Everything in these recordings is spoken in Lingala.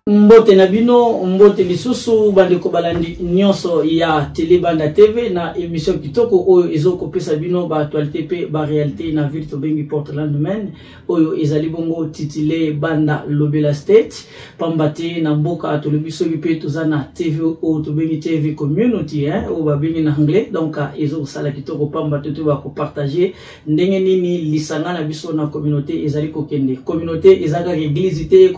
Mbote na bino, mbote lisusu bandeko balandi nyonso ya Telebanda TV na émission kitoko oyo ezoko pesa bino ba actualité pe ba réalité na ville to bengi Portland men oyo ezali bongo titulé Banda Lobela State pambate na mboka to lobiso pe tozana TV o to bengi TV community o ba bengi na anglais donc ezoko sala kitoko pambate to ba ko partager ndenge nini lisanga na biso na communauté ezali ko kende communauté ezaka église te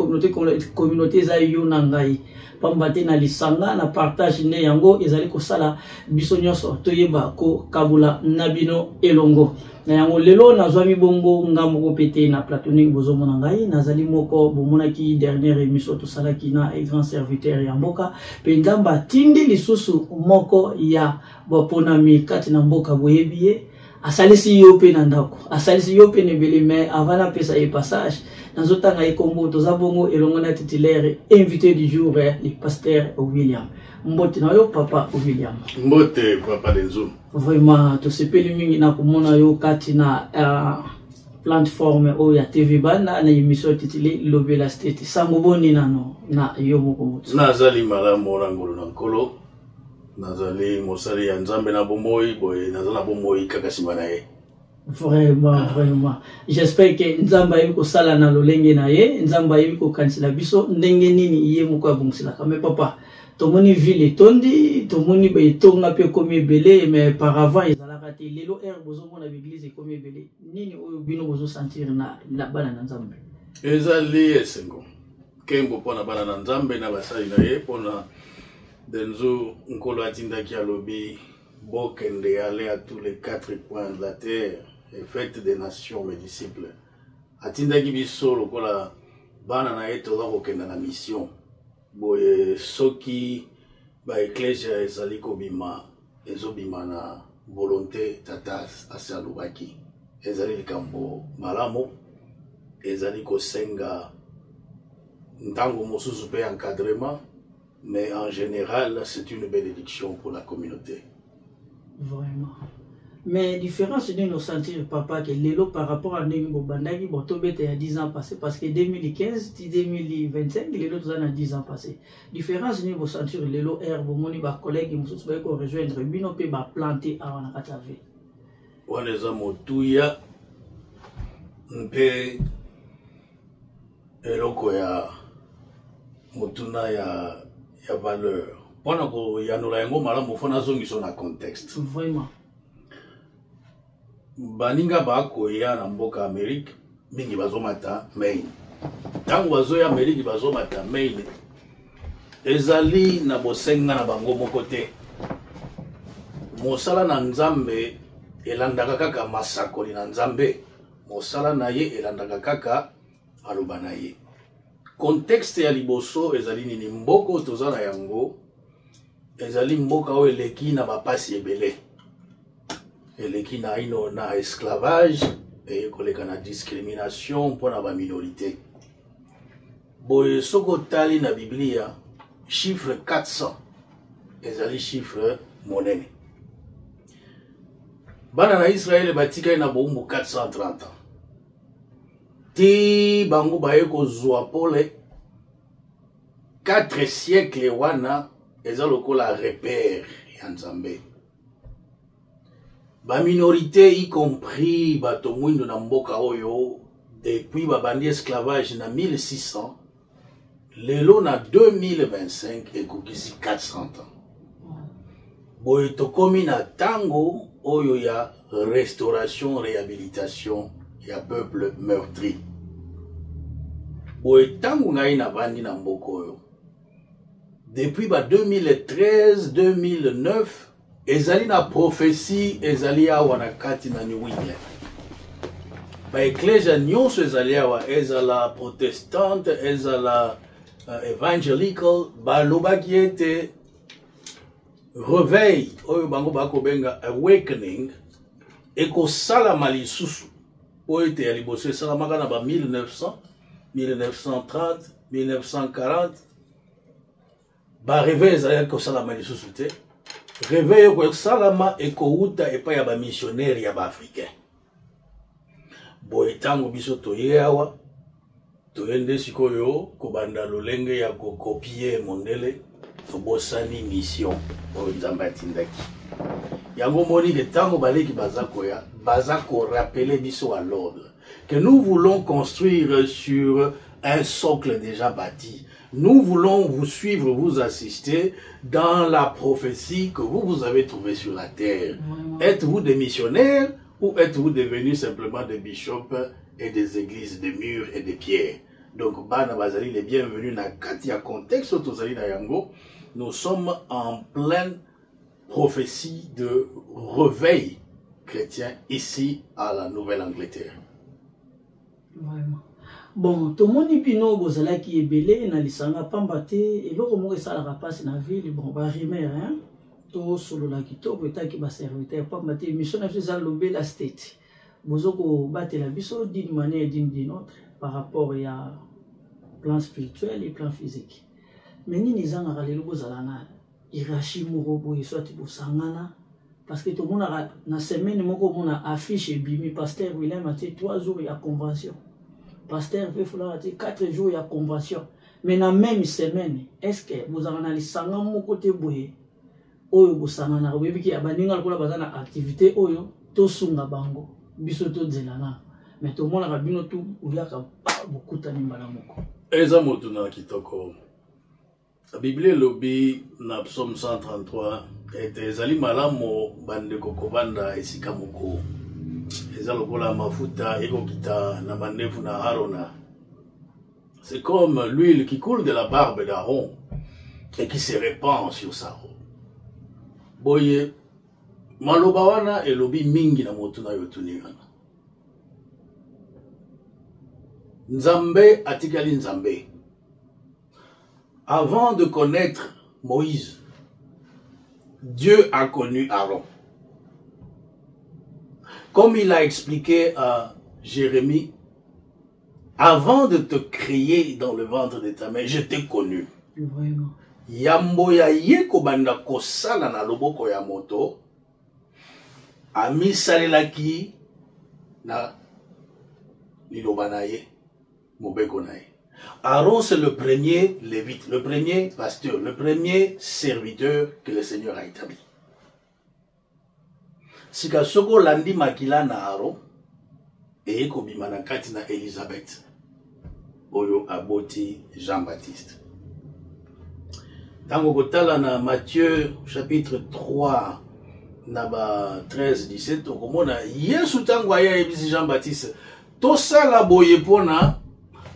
communauté yo na ngai pambate na lisanga na partage ne yango ezali ko sala biso nyonso toyeba ko kabula na bino elongo na yango lelo nazwami bongo ngambo ko pete na platonique bozomo na ngai nazali moko bomona ki dernière émission to sala ki na grand serviteur ya mboka pe ngamba tindi lisusu moko ya boponami kati na mboka boyebiye asalisi yo pe na ndako asalisi yo pe ne bele mais avant la pesa et passage nazotanga ikombo tozabongo elongo na titulaire invité du jour le pasteur William mbote na yo papa William mbote papa Denzo vraiment to sepeli mingi na kumona yo kati na plateforme o ya TV Banda na émission titulée Lobela State sango boni nano na yo moko mutu nazali malamu rangolo na nkolo nazali mosali ya nzambe na bomoi boye nazala bomoi kaka simana ye. Vraiment. J'espère que Nzamba yiko sala na lolenge na ye, Nzamba yiko kansila biso, ndenge nini iye muko abungsila. Kame papa, tomoni ville tondi, tomoni ba itonga pe komi belé, mais par avant ezala kati lelo bozo mona l'église komi belé. Nini oyo bino bozo sentir na bana na Nzambe. Ezali esengo. Kembo pona bana na Nzambe na basali na ye pona Denzo nkolo atindaki alobi bokende aller à tous les 4 coins de la terre et faites des nations mes disciples. Atindaki biso lokola bana na ye toza kokenda na mission. Boye soki ba ecclesia ezali kobima ezobima na volonté tata asalubaki. Ezali likambo malamu ezali kosenga ntango mosusu pe encadrement. Mais en général, c'est une bénédiction pour la communauté. Vraiment. Mais différence de nous sentir, papa, que l'élo par rapport à Nengo Bandagi, bon, il y a 10 ans passés, parce que 2015, 2025, l'élo a 10 ans passés. Différence de nous sentir, l'élo herbe, mon collègue, nous sommes rejoindre, bino pe ba planter à Wanakatave. Waneza motuya, mpe, eloko ya, motuna ya valeur. Pona ko yanula yango malamu fona zongi so na contexte. Vraiment. Baninga bako ya na mboka Amerique mingi bazomata main. Tango bazo ya Amerique bazomata main. Ezali na bosenga na bango moko te. Mosala na Nzambe elandaka kaka masakoli na Nzambe. Mosala na ye elandaka kaka aloba na ye. Contexte ya liboso ezali nini mboko tozana yango ezali mboka o eleki na bapasi ebele eleki na ino na esclavage et koleka na discrimination pona ba minorité boye soko tali na Biblia chiffre 400 ezali chiffre monene bana na Israël batika na bombo 430 ans ti bango baye kozwa pole 4 siècles wana eza lokola repère ya Nzambe ba minorité y compris bato mwindo na mboka oyo depuis babandi esclavage na 1600 lelo na 2025 ekokisi 400 ans boye tokomi na tango oyo ya restauration réhabilitation ya peuple meurtri boye tango ngai na bandi na mboka oyo depuis ba 2013 2009 ezali na prophétie ezali awa na kati na New England ba ecclesia nyonso ezali awa ezala protestante ezala evangelical balobaki ete réveil oyo bango bakobenga awakening ekosalama lisusu oyo ete ya liboso esalamaka na ba 1900 1930 1940 ba réveil ezalaki kosalama lisusu te. Réveil kosalama ekouta epai ya ba missionnaire ya ba africain. Boye tango biso toye awa toyende sikoyo kobanda lolenge ya kokopier mondele tobosani mission oyo Nzambe atindaki. Yango moni ke tango baleki bazakoya bazako rappeler biso à l'ordre que nous voulons construire sur un socle déjà bâti. Nous voulons vous suivre, vous assister dans la prophétie que vous avez trouvée sur la terre. Êtes-vous des missionnaires ou êtes-vous devenus simplement des bishops et des églises de murs et de pierres? Donc, Bana Bazali, les bienvenus dans le contexte autozali na yango. Nous sommes en pleine prophétie de réveil chrétien ici à la Nouvelle-Angleterre. Vraiment. Bon, tout le monde est pino, bozala qui est belé, na lisanga pambate, et l'autre mot est ça la rapace na ville, bon, bah rimer, hein. Tout solo la kito, beta qui va servir, pambate, mission na fisa lobé la state. Bozoko bate la biso d'une manière et d'une autre par rapport à plan spirituel et plan physique. Mais ni nizanga ralelo bozala na irashi murobo soit bosangana parce que tout le monde a na semaine moko mona affiche bimi pasteur William a 3 jours ya convention. Pasteur Vefola a 4 jours ya convention. Mais dans la même semaine, est-ce que vous avez analysé sangam mo côté boye oyo bosangana oyebi ki abaninga lokola bazana activité oyo to sunga bango biso to zelana. Mais tout le monde a bino tout uyaka beaucoup tani mbala moko. Eza motu na kitoko. La Bible lobi na Psaume 133 ete ezali malamo bande kokobanda esika moko. Eza lokola mafuta ekokita na bandefu na Arona. C'est comme l'huile qui coule de la barbe d'Aaron et qui se répand sur sa robe. Boye maloba wana elobi mingi na motu na yotuningana. Nzambe atikali Nzambe. Avant de connaître Moïse, Dieu a connu Aaron. Comme il a expliqué à Jérémie, avant de te créer dans le ventre de ta mère, je t'ai connu. Vraiment. Yambo ya yeko banda kosala na loboko ya moto, ami salelaki na liloba na ye, mobeko na ye. Aaron, c'est le premier lévite, le premier pasteur, le premier serviteur que le Seigneur a établi. Sika soko landi makila na Aaron, et ekobima na kati na Elisabeth, oyo aboti Jean-Baptiste. Tango kotala na Matthieu chapitre 3, naba 13-17, okomona Yesu tango aya ebisi Jean-Baptiste, tosala boye pona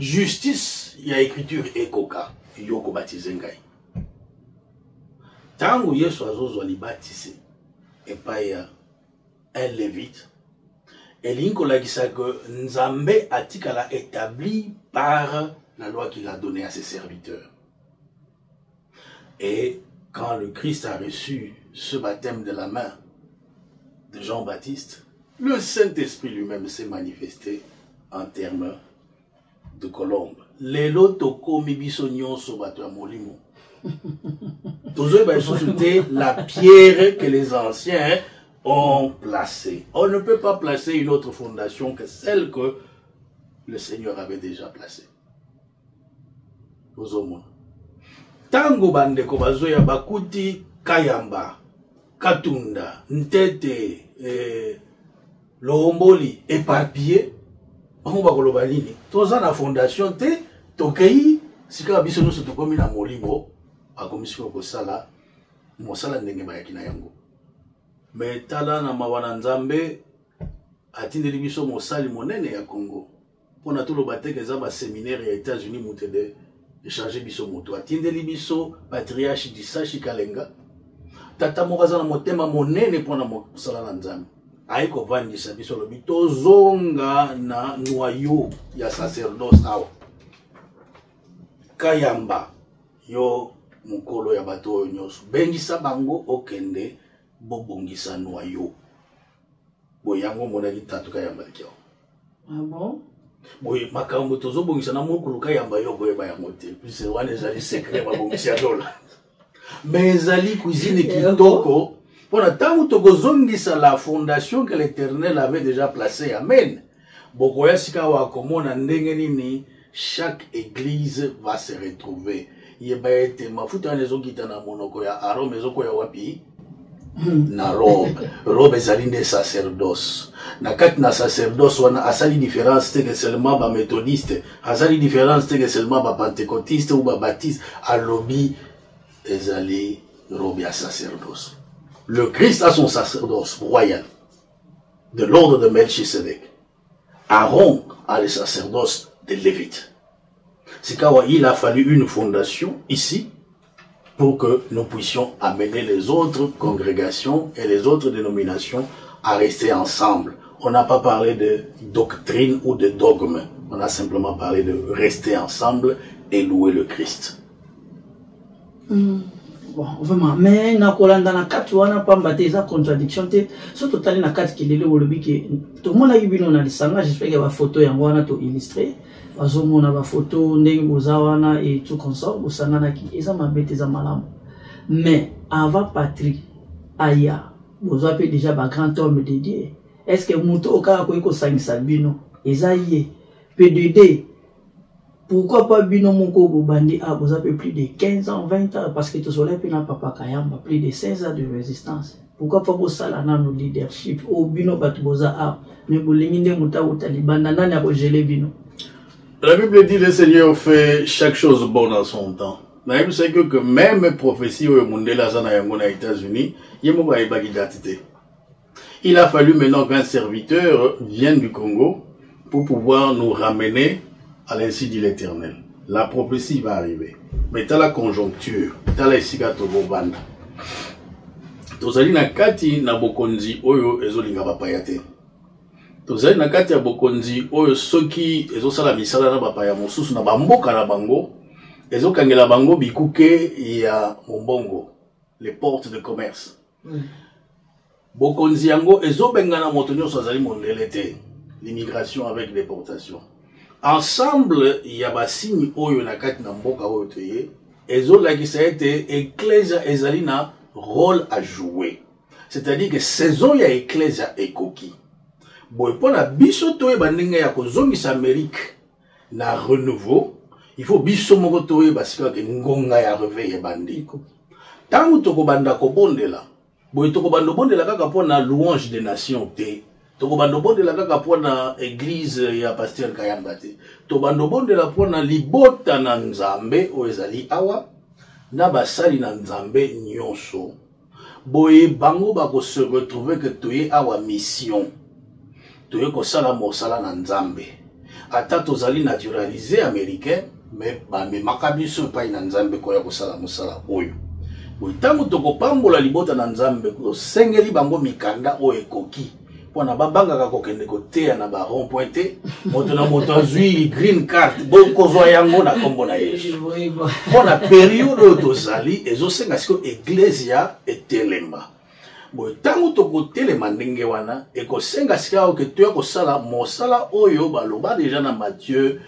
justice ya écriture ekoka yoko baptiser ngai. Tango Yesu azozwa li baptiser epai ya un lévite, elinko lakisa que Nzambe atikala établi par la loi qu'il a donnée à ses serviteurs. Et quand le Christ a reçu ce baptême de la main de Jean-Baptiste, le Saint-Esprit lui-même s'est manifesté en termes de colombe. Lelo tokomi biso nyonso bato ya molimo. Toujours la pierre que les anciens ont placée. On ne peut pas placer une autre fondation que celle que le Seigneur avait déjà placée. Tango bande ko bazoya bakuti kayamba, katunda, ntete, lomboli, éparpillé. On va koloba nini toza na fondation te tokei sika biso nyonso tokomi na molimo akomisiko kosala mosala ndenge bayaki na yango. Mais tala na mawana Nzambe atindeli biso mosali monene ya Congo pona toloba te eza ba séminaire ya États-Unis muté de échanger biso moto atindeli biso patriarche Disashi Kalenga tata mokaza na motema monene pona mosala na Nzambe. Aiko vandisa biso lobi tozonga na noyau ya sacerdoce awa. Kayamba yo mukolo ya bato oyo nyonso. Bengisa bango okende bobongisa noyau. Boyango monaki tatu kayamba likiao. Ah bon? Boye makambo tozobongisa na mukolo kayamba yo boye ba yango te. Puis wana ezali secret babongisa dola. mais ezali cuisine kitoko pona tangu tokozongisa la fondation que l'Éternel avait déjà placée. Amen. Bokoya sika wa komona ndenge nini chaque église va se retrouver. Yeba ete mafuta nezokita na monoko ya Aaron ezoko ya wapi na robe ezali nde sacerdoce. Na kati na sacerdoce wana asali différence te que seulement ba méthodiste, asali différence te que seulement ba pentecôtiste ou ba baptiste, alobi ezali robe ya sacerdoce. Le Christ a son sacerdoce royal de l'ordre de Melchisedec. Aaron a le sacerdoce des Lévites. C'est quand il a fallu une fondation ici pour que nous puissions amener les autres congrégations et les autres dénominations à rester ensemble. On n'a pas parlé de doctrine ou de dogme. On a simplement parlé de rester ensemble et louer le Christ. Bon, vraiment, mais na kolanda na kati wana pamba te eza contradiction te so totali na kati kelele olobi ke to mona yibino na lisanga j'espère que ba photo yango wana to illustrer bazomona ba photo ndenge boza wana et tout consort bosangana ki eza mabete za malamu mais avant patrie aya boza pe déjà ba grand homme de Dieu est-ce que muto okaka ko sangisa bino eza ye PDD. Pourquoi pas bino moko bobandi a boza pe plus de 15 ans 20 ans parce que to soleil pe na papa kayamba plus de 16 ans de résistance. Pourquoi pas bosala na no leadership o bino batu boza a mais bolingi nde muta utalibanda nani abo gelé bino. La Bible dit le Seigneur fait chaque chose bonne en son temps. La Bible sait que même prophétie au Mundela zana yango na États-Unis, yemo ba ibaki datité. Il a fallu maintenant qu'un serviteur vienne du Congo pour pouvoir nous ramener à l'ainsi dit l'Éternel. La prophétie va arriver. Mais t'as la conjoncture, t'as la isika tobobanda. Tozali na kati na bokonzi oyo ezolinga bapayate. Tozali na kati ya bokonzi oyo soki ezosala misala na bapaya mosusu na bamboka na bango, ezokangela bango bikuke ya mombongo, les portes de commerce. Bokonzi yango ezobengana moto nyonso azali mondele te. L'immigration avec déportation. Ensemble, il y a des signes oyo na kati na mboka oyo toye. Ezolakisa ete ecclesia ezalina rôle à jouer. C'est-à-dire que saison ya ecclesia ekoki. Boy pona biso toye bandinga ya kozongisa Amérique na renouveau, il faut biso moko toye basika ke ngonga ya réveil bandi. Tangu toko banda ko bondela. Boy toko bando bondela kaka pona louange des nations te. Tokobando bonde la kaka pona église ya pasteur Kayamba te. Tokobando bonde la pona libota na nzambe o ezali awa na basali na nzambe nyonso. Boye bango bako se retrouver que toye awa mission. Toye ko sala mosala na nzambe. Ata tozali naturalisé américain mais ba me makabiso pa na nzambe ko ya ko sala mosala oyo. Boye tango tokopambola libota na nzambe ko sengeli bango mikanda o ekoki. Pona babanga ka kokende kotea na ba rond pointé moto na moto azui green card boko zo yango na kombo na Yesu pona période tozali ezosenga siko ecclesia etelema bo tango to kotelema ndenge wana ekosenga sika o ke to ko sala mosala oyo baloba déjà na Matthieu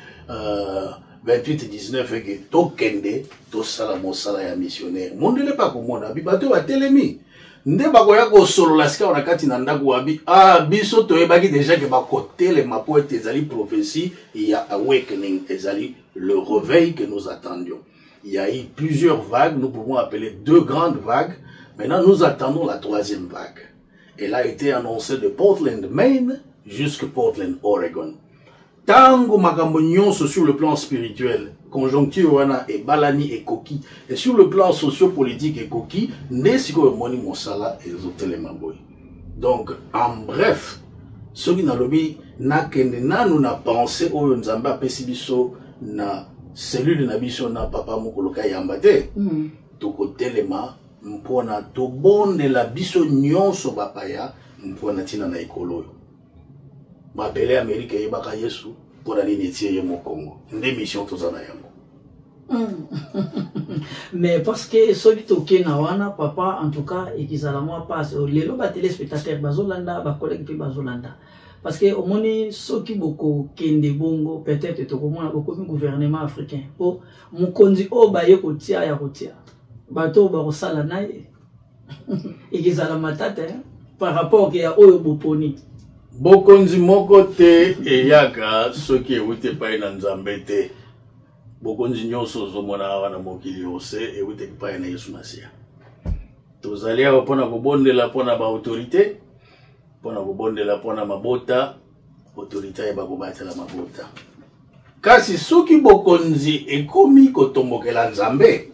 28-19 que to kende to sala mosala ya missionnaire mondele pa komona bibato ba telemi. Nde bakoya ko solo la sika onakati na ndaku wabi biso toyebaki déjà que bakote les mapoete ezali prophétie il y a awakening ezali le réveil que nous attendions. Il y a eu plusieurs vagues, nous pouvons appeler 2 grandes vagues. Maintenant nous attendons la 3e vague. Elle a été annoncée de Portland, Maine jusqu'à Portland, Oregon. Tango makambo nyonso sur le plan spirituel, conjoncture wana et balani et koki, et sur le plan sociopolitique et koki, nesiko moni mosala et zotelema boy. Donc en bref, ce qui n'a lobby na kende na nous na pensé oyo nzamba apesi biso na cellule na biso na papa mokoloka yambate. Toko telema mpona to bonde la biso nyonso bapaya mpona tina na ekolo. M'appelé Amérique et Baka Yesu pour aller nettoyer mon Congo. Une mission tous en ayant. Mais parce que ceux qui toquent na papa en tout cas et qui moi passe les loba téléspectateurs bazolanda ba collègue pe bazolanda parce que au moni ceux qui beaucoup kende bongo peut-être to komona beaucoup gouvernement africain pour mukonzi o ba ye kotia ya kotia bato bakosala na ye ekozala matata par rapport à oyo boponi. Bokonzi moko te eyaka soki ewuti epai na Nzambe te. Bokonzi nyonso ozomona awa na mokili yonse ewuti epai na Yesu Masiya. Tozali awa mpona kobondela mpona baautorité, mpona kobondela mpona mabota, autorité yeba kobatela mabota. Kasi soki bokonzi ekomi kotombokela Nzambe,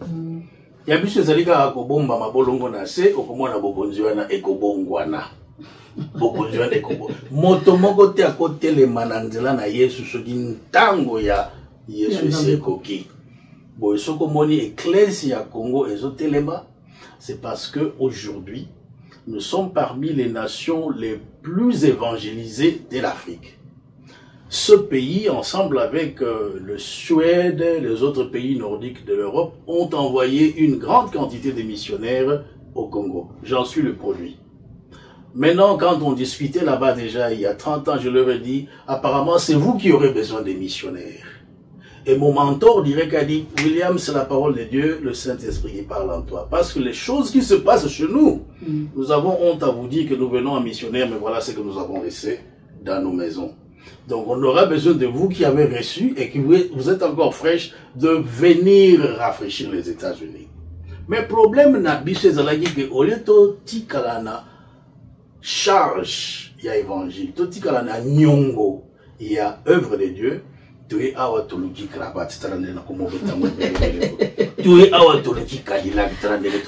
ya biso ezali kaka kobomba mabolongo na se, okomona bokonzi wana ekobongwana. Bokonzi wana ekobongwana. Moto moko te akotelema na nzela na Yesu soki ntango ya Yesu esi ekoki. Boye soko moni eklesi ya Congo ezotelema, c'est parce que aujourd'hui nous sommes parmi les nations les plus évangélisées de l'Afrique. Ce pays, ensemble avec le Suède, les autres pays nordiques de l'Europe, ont envoyé une grande quantité de missionnaires au Congo. J'en suis le produit. Maintenant, quand on discutait là-bas déjà, il y a 30 ans, je leur ai dit, apparemment, c'est vous qui aurez besoin des missionnaires. Et mon mentor dirait qu'a dit, William, c'est la parole de Dieu, le Saint-Esprit qui parle en toi. Parce que les choses qui se passent chez nous, nous avons honte à vous dire que nous venons en missionnaire, mais voilà ce que nous avons laissé dans nos maisons. Donc on aura besoin de vous qui avez reçu et qui vous êtes encore fraîche de venir rafraîchir les États-Unis. Mais le problème n'a pas été que au lieu de tikalana charge, il y a évangile, to tikalana nyongo, il y a œuvre de Dieu. Tu es awa toluki krabat strandé na komo betango. Tu es awa toluki kadila strandé na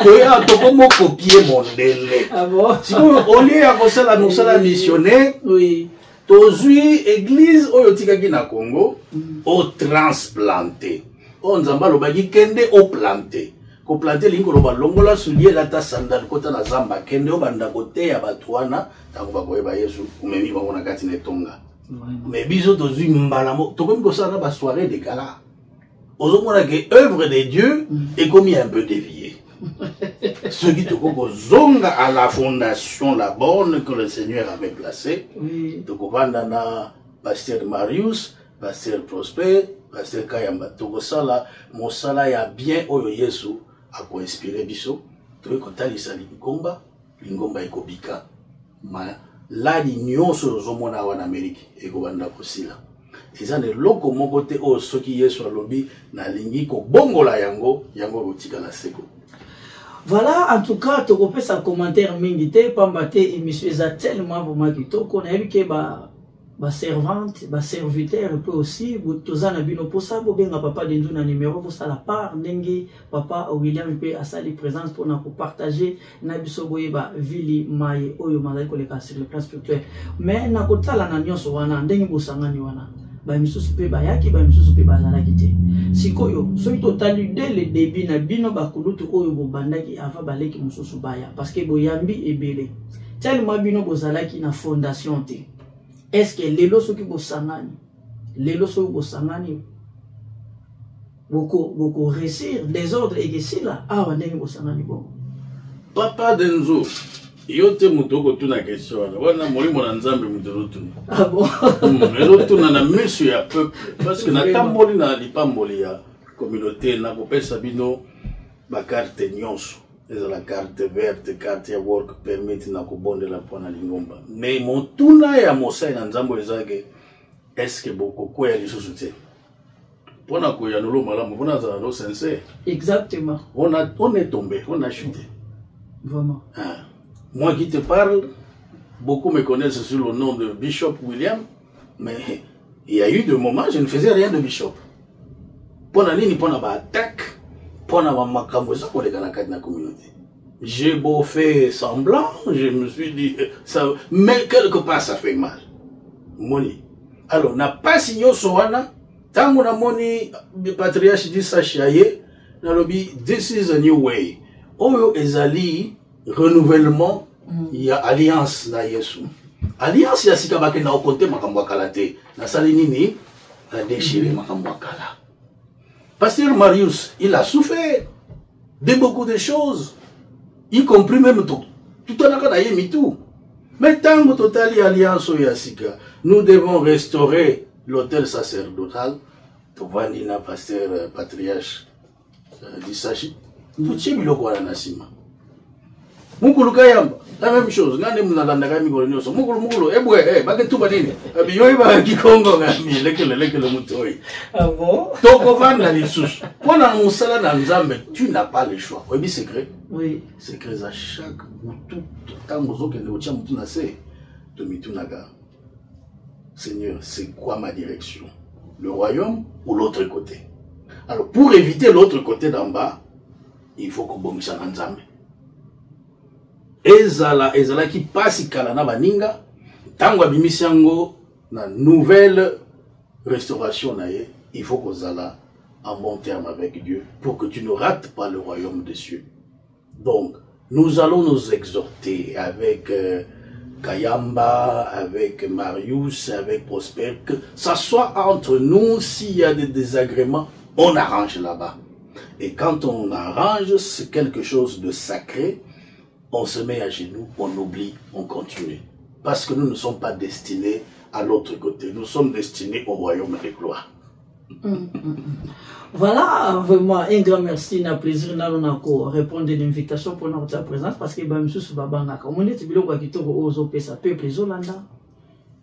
tu es awa tokomo copier modèle. Ah bon? Si au lieu à kosala nous sala missionnaire, oui. Tozui église oyo tikaki na Congo o transplanté. O nzamba lobaki kende o planté. Ko planté lingo loba longola soulier la ta sandal kota na zamba kende o banda kote ya batwana tango bakoyeba Yesu umemi bango na kati na tonga. Mais biso tozui mbalamo tokomi kosala ba soirée de gala. Ozomona que œuvre de Dieu est comme un peu déviée. Ceux qui te zonga à la fondation, la borne que le Seigneur avait placée, te na pasteur Marius, pasteur Prosper, pasteur Kayamba, Tokosala, Mosala ya bien oyo Yesu a ko inspiré biso, to ekotalisa lingomba ekobika. La nyonso ozomona en Amérique ekobanda kosila. Eza ne loko moko te o soki Yesu alobi na lingi ko bongola yango botika na seko. Voilà, en tout cas, tu peux faire un commentaire mingité, pambate émission est tellement vraiment kitoko, na yebi ke ba servante, ba serviteur peut aussi, tozana bino pour ça, benga papa dendu na numéro pour ça la part, ndenge papa William peut asali présence pour na partager na biso boye ba vili maye oyo mazali koleka sur le plan spirituel. Mais na kotala na nyonso wana ndenge bosangani wana. Ba misusu pe bayaki ba misusu pe bazalaki te. Sikoyo soki totali dès le début na bino bakulutu oyo bobandaki avant baleki mususu baya parce que boyambi ebele. Tellement bino bozalaki na fondation te. Est-ce que lelo soki bosangani? Lelo soki bosangani boko réussir désordre et que si là ah ndenge bosangani bon. Papa Denzo yote mutoko tuna question wana molimo na Nzambe mutotuna. Ah bon? Melotuna na monsieur ya peuple parce que na tamboli na lipamboli ya communauté na kopesa bino ba carte nyonso. C'est la carte verte, carte ya work permit na kobondela pona lingomba. Mais motuna ya mosai na Nzambe ezake est-ce que beaucoup quoi ya lisusu te? Pona ko ya nolo malamu pona za no sincère. Exactement. On est tombé, on a chuté. Vraiment. Ah. Moi qui te parle, beaucoup me connaissent sous le nom de Bishop William, mais il y a eu des moments je ne faisais rien de Bishop. Pona nini pona ba attaque, pona ba makambo za ko leka na kati na communauté. J'ai beau faire semblant, je me suis dit ça, mais quelque part ça fait mal. Moni. Alors n'a pas signé soana, tango na moni patriarche dit ça chiaye, na lobi this is a new way. Oyo ezali renouvellement, il y a alliance na Yesu. Alliance ya sikabake na okonte makambo akala te. Na sali nini na déchirer makambo akala. Pasteur Marius, il a souffert de beaucoup de choses, y compris même tout en a mis tout. Mais tant que totali alliance ya sika, nous devons restaurer l'hôtel sacerdotal. Tovanina pasteur patriarche d'Issachi. Tutie biloko wana na sima. Mukulu kayamba, la même chose. Ngane munalanda kami mikolo nyoso. Mukulu, ebwe, bake tuba nini? Abiyoyi ba kikongo ngami, lekele mutoi. Ah bon? Toko vanda lisusu. Pona musala na nzambe, tu n'as pas le choix. Oyebi secret? Oui. Secret à chaque mutu, tango zoke ne otia mutu na se, to mitu naga. Seigneur, c'est quoi ma direction? Le royaume ou l'autre côté? Alors, pour éviter l'autre côté d'en bas, il faut qu'on bombe ça dans Nzambe. Ezala qui passe kala na baninga, tango abimisiango na nouvelle restauration nae, il faut qu'on zala en bon terme avec Dieu pour que tu ne rates pas le royaume des cieux. Donc, nous allons nous exhorter avec Kayamba, avec Marius, avec Prosper, que ça soit entre nous, s'il y a des désagréments, on arrange là-bas. Et quand on arrange, c'est quelque chose de sacré, on se met à genoux, on oublie, on continue. Parce que nous ne sommes pas destinés à l'autre côté, nous sommes destinés au royaume de gloire. Voilà, vraiment, un grand merci, un plaisir de répondre à l'invitation pour notre présence, parce que même si on est peuple Zolanda,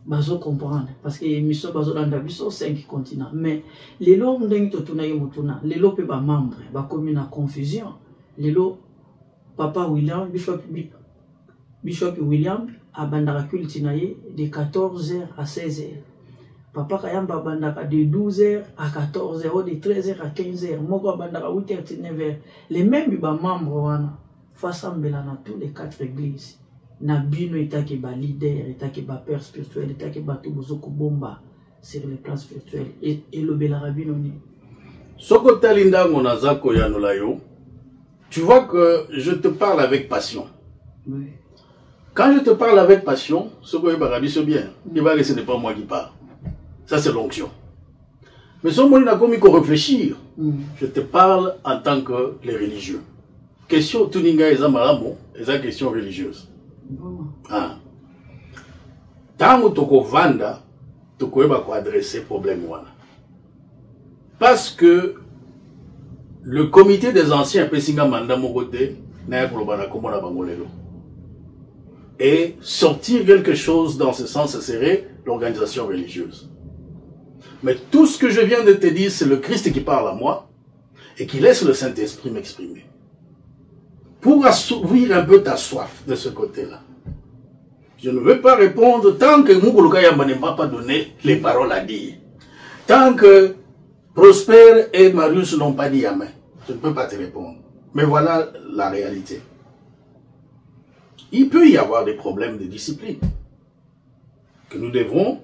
bazo comprendre, parce que mission Bazolanda biso 5 continents, mais les lots ndenge totuna yemutuna, les lots pe ba membre, ba commune à confusion, les lots Papa William, Bishop William, a bandara cultinaye de 14h à 16h. Papa Kayamba bandaka de 12h à 14h, de 13h à 15h, Moko bandaka 8h à 9h. Les mêmes membres wana face à na tous les 4 églises. Na bino etaki ba leader, etaki ba père spirituel, etaki ba tubozoko bomba sur les plans spirituels et le belarabino ni. Soko talinda monazako yanolayo. Tu vois que je te parle avec passion. Oui. Quand je te parle avec passion, ce que je bien, ce n'est pas moi qui parle. Ça, c'est l'onction. Mais ce moment n'a commis qu'on réfléchir. Je te parle en tant que les religieux. Question tuninga et zamaramo, et ça question religieuse. Ah. Tant que tu vanda, tu peux adresser problème wana. Parce que le comité des anciens Pessinga Manda Mogote n'a pas le et sortir quelque chose dans ce sens, ce serait l'organisation religieuse. Mais tout ce que je viens de te dire, c'est le Christ qui parle à moi et qui laisse le Saint-Esprit m'exprimer. Pour assouvir un peu ta soif de ce côté-là. Je ne veux pas répondre tant que Muguluka Yamba ne m'a pas donné les paroles à dire. Tant que Prosper et Marius n'ont pas dit amen. Je ne peux pas te répondre. Mais voilà la réalité. Il peut y avoir des problèmes de discipline que nous devons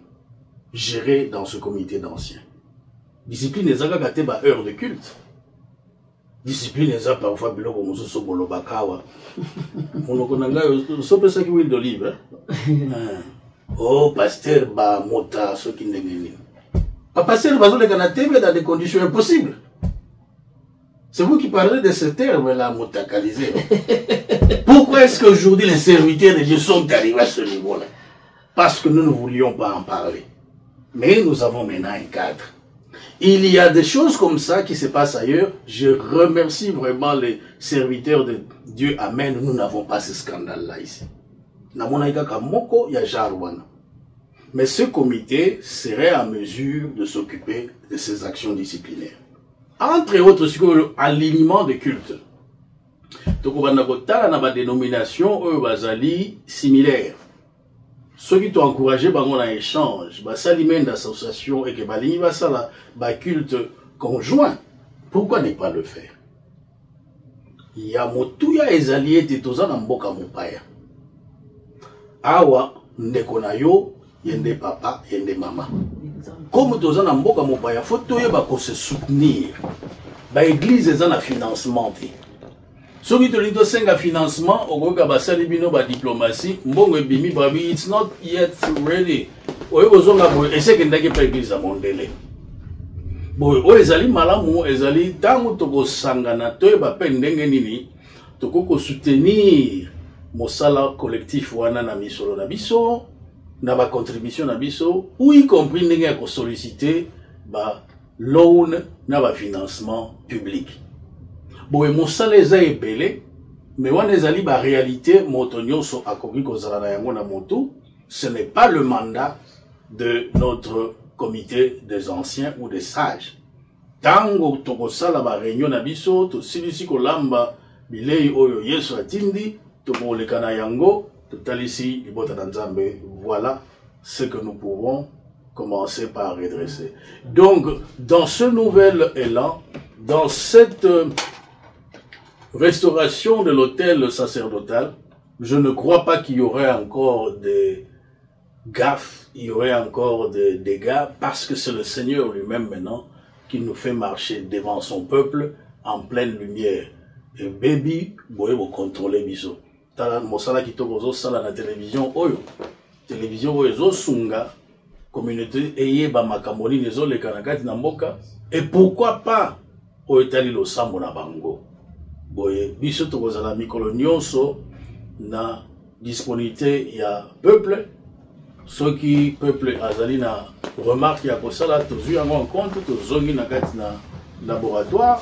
gérer dans ce comité d'anciens. Discipline n'est pas heure de culte. Discipline n'est pas parfois biloko mususu bolobakawa. Monokonanga sope saki huile d'olive. Oh pasteur ba mota ce qui n'est pas pasteur bazole kana TV dans des conditions impossibles. C'est vous qui parlez de ce terme-là, motakalisé. Pourquoi est-ce qu'aujourd'hui les serviteurs de Dieu sont arrivés à ce niveau-là? Parce que nous ne voulions pas en parler. Mais nous avons maintenant un cadre. Il y a des choses comme ça qui se passent ailleurs. Je remercie vraiment les serviteurs de Dieu. Amen. Nous n'avons pas ce scandale-là ici. Mais ce comité serait en mesure de s'occuper de ces actions disciplinaires. Entre autres, l'alignement de culte. Donc, on a une dénomination similaire. Ceux qui t'ont encouragé, on a un échange, ça alimente d'association et que ça culte conjoint. Pourquoi ne pas le faire? Il y a motuya les alliés de Tozan Mboka Mopaya. Awa, Ndekonayo, yende papa, yende mama. Comme Tozan Mboka Mopaya, faut se soutenir. L'église est un financement. Ceux qui te disent un financement, au diplomatie, it's not yet ready. Et c'est qu'il n'y a pas d'église à mon délai. Bon, ezali malamu, ezali tango toko sangana, to eba pendenge nini, toko soutenir mosala collectif wana na misolo na biso, na ba contribution na biso, ou y compris ndenge ya ko solliciter ba loan na ba financement public. boye mosala eza ebele mais wana ezali ba réalité moto nyonso akoki kozala na yango na motu. Ce n'est pas le mandat de notre comité des anciens ou des sages. Tango tokosala ba réunion na biso to silisi kolamba bilei oyo Yesu atindi to koleka na yango to talisi libota na Nzambe. Voilà ce que nous pouvons commencer par redresser. Donc dans ce nouvel élan, dans cette restauration de l'autel sacerdotal, je ne crois pas qu'il y aurait encore des gaffes, il y aurait encore des dégâts, parce que c'est le Seigneur lui-même maintenant qui nous fait marcher devant son peuple en pleine lumière. Et baby, boye vous contrôler biso. Tala mosala kitoko zo sala na télévision oyo zo sunga communauté eye ba makamoni nezo le kanakati na mboka. Et pourquoi pas oetali lo sambo na bango. Boye biso tokozala mikolo nyonso na disponibilité ya peuple. Ceux qui peuple azali na remarque ya kosala tozwi yango en compte tozongi na kati na laboratoire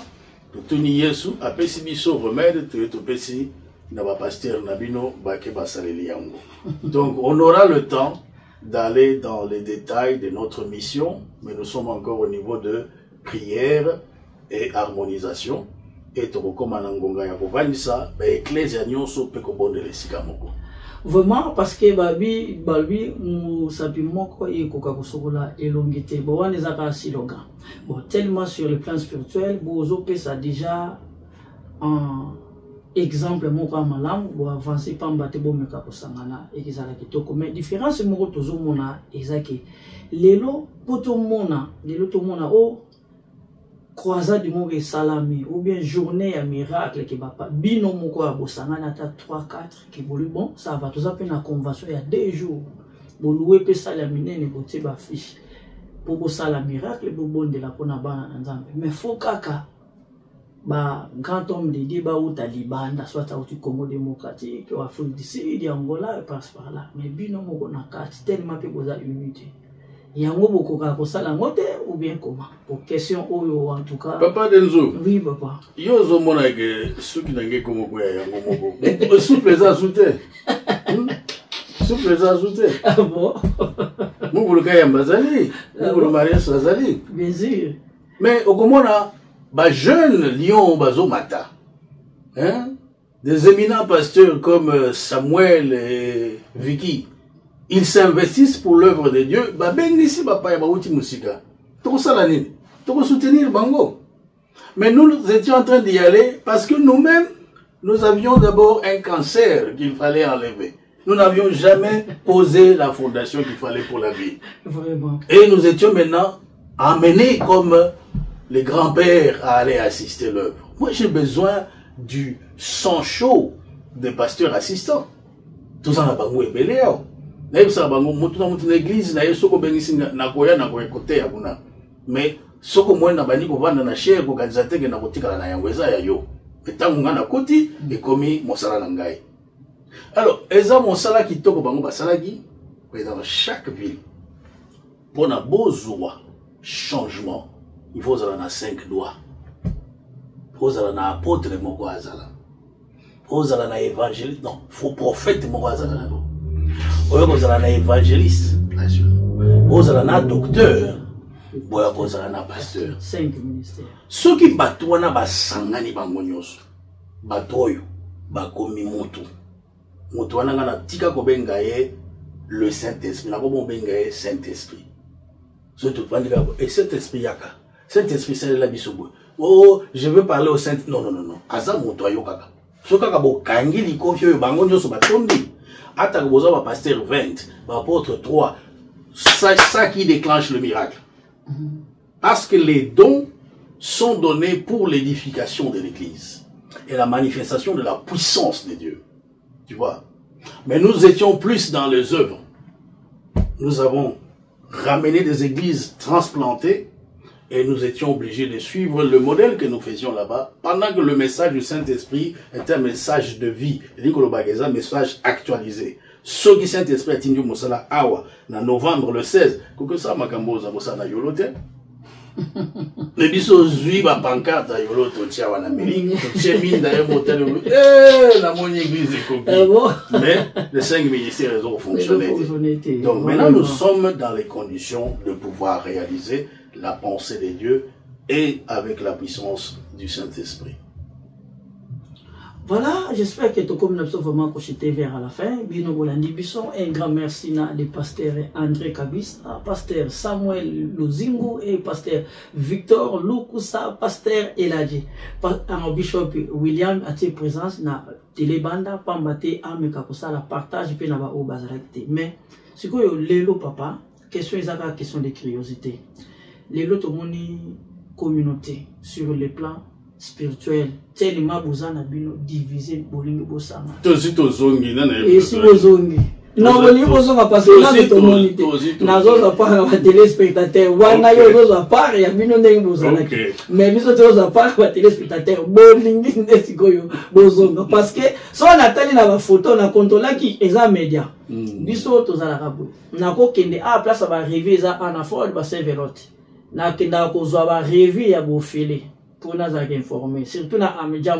totuni Yesu apesi biso remède topesi na ba pasteur na bino bake basaleli yango. Donc on aura le temps d'aller dans les détails de notre mission, mais nous sommes encore au niveau de prière et harmonisation. Et tokokomana ngonga ya kovanisa ba ecclesia nyonso pe kobondela esika moko. Vraiment parce que babi musabi moko et koka kosokola elongité bo wana ezaka silonga. Bon tellement sur le plan spirituel bozo pesa déjà un exemple moko malamu bo avancer pamba te bo meka kosangana ekizala kitoko mais différence moko tozo mona ezaki lelo poto mona lelo to mona o croisade du mot salami ou bien journée à miracle qui va pas bino moko a bosangana ta 3-4 qui volu bon ça va tout ça pe na convention il y a 2 jours bo louer pe salamine ne bote ba fiche pour bosala miracle bo bonde la pona bana nzambe mais faut kaka ba grand homme de Dieu ba ou talibanda soit au Congo démocratique ou Afrique du Sud et Angola et passe par là mais bino moko na carte tellement pe boza unité. Yango bokoka kosala ngote ou bien comment pour question oyo en tout cas Papa Denzo oui papa yo zo mona ke suki nange komo ko ya yango moko souple za soute souple za soute ah bon mungu ka ya mbazali mungu mariage azali bien sûr mais okomona ba jeune lion bazo mata hein des éminents pasteurs comme Samuel et Vicky. Ils s'investissent pour l'œuvre de Dieu. Ba bengisi ba pa ya ba uti musika. Toko sala nini? Toko soutenir bango. Mais nous étions en train d'y aller parce que nous-mêmes, nous avions d'abord un cancer qu'il fallait enlever. Nous n'avions jamais posé la fondation qu'il fallait pour la vie. Vraiment. Et nous étions maintenant emmenés comme les grands-pères à aller assister l'œuvre. Moi, j'ai besoin du sang chaud des pasteurs assistants. Tout ça n'a pas moué belé. Mais soko mwena bani kovanda na share ko kanzateke na kotikala na yango eza ya yo petango ngana koti ekomi mosala na ngai. Alors eza mosala kitoko bango basalaki dans chaque ville pour na bozwa changement il faut zala na 5 doigts faut zala na apôtre moko azala faut zala na évangéliste non faut prophète moko azala na do faut zala na évangéliste bien sûr faut zala na docteur boya kozala na pasteur 5 ministères soki bato wana basangani bango nyonso bato oyo bakomi mutu mutu wana ngana tika kobenga ye le Saint-Esprit na komo benga ye Saint-Esprit so tout vandika et Saint-Esprit yaka Saint-Esprit c'est la bisobo oh je veux parler au Saint non aza mutu ayo kaka so kaka bokangi likofi oyo bango nyonso batondi ata koboza ba pasteur 20 ba apôtre 3 ça qui déclenche le miracle. Parce que les dons sont donnés pour l'édification de l'Église et la manifestation de la puissance de Dieu. Tu vois. Mais nous étions plus dans les œuvres. Nous avons ramené des églises transplantées et nous étions obligés de suivre le modèle que nous faisions là-bas pendant que le message du Saint-Esprit est un message de vie. Un message actualisé. Ce qui Saint-Esprit a dit Mosala Awa, en novembre le 16, que ça m'a camboza na yolote. Les biso zui ba pancarte yolo to tia wana meli to tia minda ya motel la mon église est copie. Mais les 5 ministères ont fonctionné. Donc maintenant nous sommes dans les conditions de pouvoir réaliser la pensée de Dieu et avec la puissance du Saint-Esprit. Voilà, j'espère que tout comme nous sommes vraiment projetés vers la fin. Bino Bolandi Bisson, un grand merci à des pasteurs André Kabis, pasteur Samuel Luzingu et pasteur Victor Lukusa, pasteur Eladji. Un bishop William a été présent na Télébanda, Pambate, Amekakosa, la partage, puis na ba o bazalakite. Mais, ce que lelo papa, question ezaka, question de curiosité. Lelo to moni communauté sur le plan spirituel tellement besoin na bino diviser bolingo bosanga tozi tozongi na na et si bozongi non bolingo bosanga parce que na to monite nazo za pa na téléspectateur wana yo zo pa ya bino ndenge bozanga mais biso to za pa ba téléspectateur bolingi ndesi koyo bozonga parce que so na tali na ba photo na contola ki eza média biso to za la rabo na ko kende a place ba rêver za ana ford ba Severote na kenda ko zo ba rêver ya bofele pour nous informer, surtout dans les médias,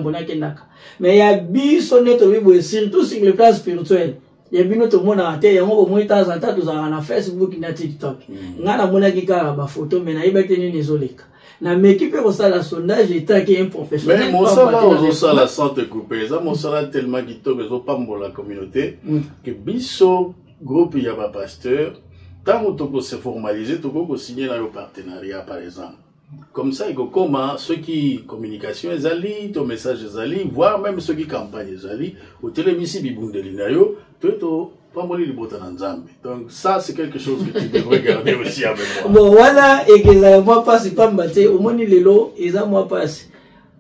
mais il y a biso neto bibo surtout sur le plan spirituel. Il y a bien tout le monde à terre, il y a au moins temps en temps tous à Facebook na TikTok. Ngana mona kika ba photo mais na ibate ni nezoleka. Na m'équipe au ça la sondage état qui est un professionnel. Mais mon sala on ça la santé coupée, ça mon sala tellement qui tombe zo pambo la communauté que biso groupe il y a ba pasteur tant qu'on se formaliser tout qu'on signer un partenariat par exemple. Comme ça, il y a comme ceux qui communication les alliés, ton message les alliés, voire même ceux qui campagne les alliés, au télémisi bibundelinayo, tout pas mourir le botan en Zambie. Donc ça, c'est quelque chose que tu devrais garder aussi avec moi. Bon, voilà, et que ça moi passe pas m'battre, au moins les lots, et ça moi passe.